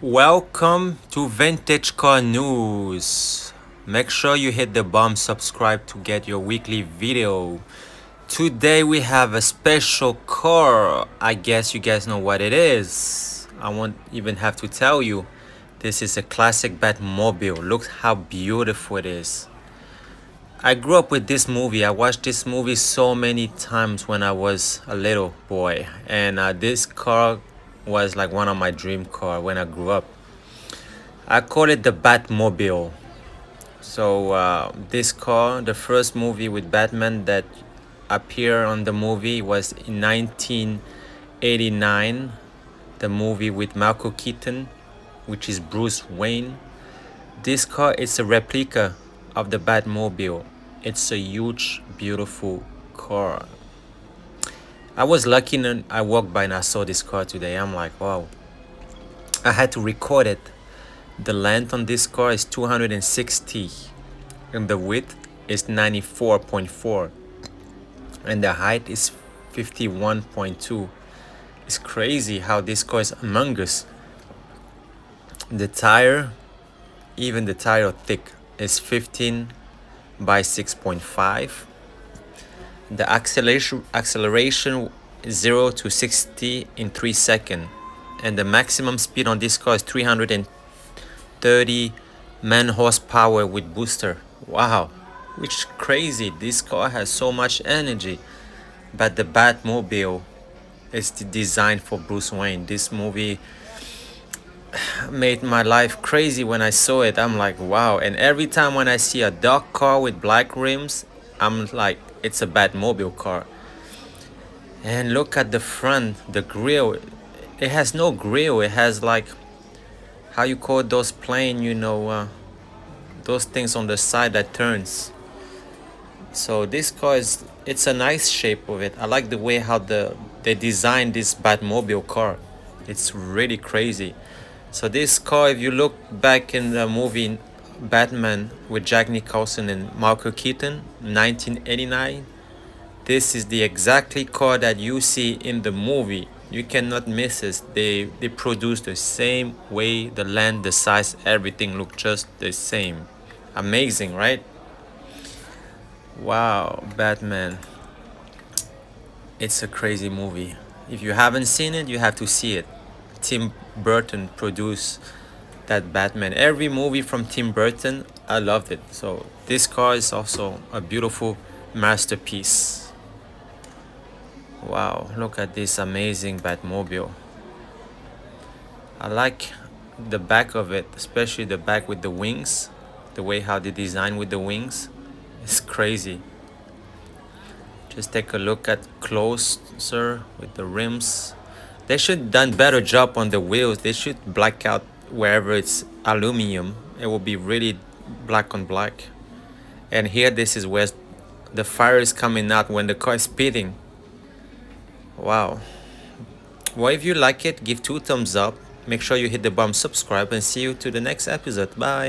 Welcome to Vintage Car News. Make sure you hit the button subscribe to get your weekly video. Today we have a special car. I guess you guys know what it is. I won't even have to tell you. This is a classic Batmobile. Look how beautiful it is. I grew up with this movie. I watched this movie so many times when I was a little boy, and this car was like one of my dream car when I grew up. I call it the Batmobile. So this car, the first movie with Batman that appeared on the movie was in 1989. The movie with Michael Keaton, which is Bruce Wayne. This car is a replica of the Batmobile. It's a huge, beautiful car. I was lucky and I walked by and I saw this car today. I'm like, wow. I had to record it. The length on this car is 260 and the width is 94.4 and the height is 51.2. It's crazy how this car is humongous. The tire, even the tire thick, is 15 by 6.5. The acceleration is 0 to 60 in 3 seconds, and the maximum speed on this car is 330 man horsepower with booster. Wow, which is crazy. This car has so much energy. But the Batmobile is designed for Bruce Wayne. This movie made my life crazy when I saw it. I'm like, wow. And every time when I see a dark car with black rims, I'm like, it's a Batmobile car. And look at the front, the grill. It has no grill. It has like, how you call those plane, those things on the side that turns. So this car it's a nice shape of it. I like the way how they designed this Batmobile car. It's really crazy. So this car, if you look back in the movie Batman with Jack Nicholson and Michael Keaton, 1989, this is the exactly car that you see in the movie. You cannot miss it. They produce the same way, the length, the size, everything look just the same. Amazing, right? Wow, Batman. It's a crazy movie. If you haven't seen it, you have to see it. Tim Burton produced that Batman. Every movie from Tim Burton, I loved it. So this car is also a beautiful masterpiece. Wow, look at this amazing Batmobile. I like the back of it, especially the back with the wings. The way how they design with the wings. It's crazy. Just take a look at closer with the rims. They should done better job on the wheels. They should black out wherever it's aluminum. It will be really black on black. And here this is where the fire is coming out when the car is speeding. Wow. Well, if you like it, give 2 thumbs up. Make sure you hit the button subscribe and see you to the next episode. Bye.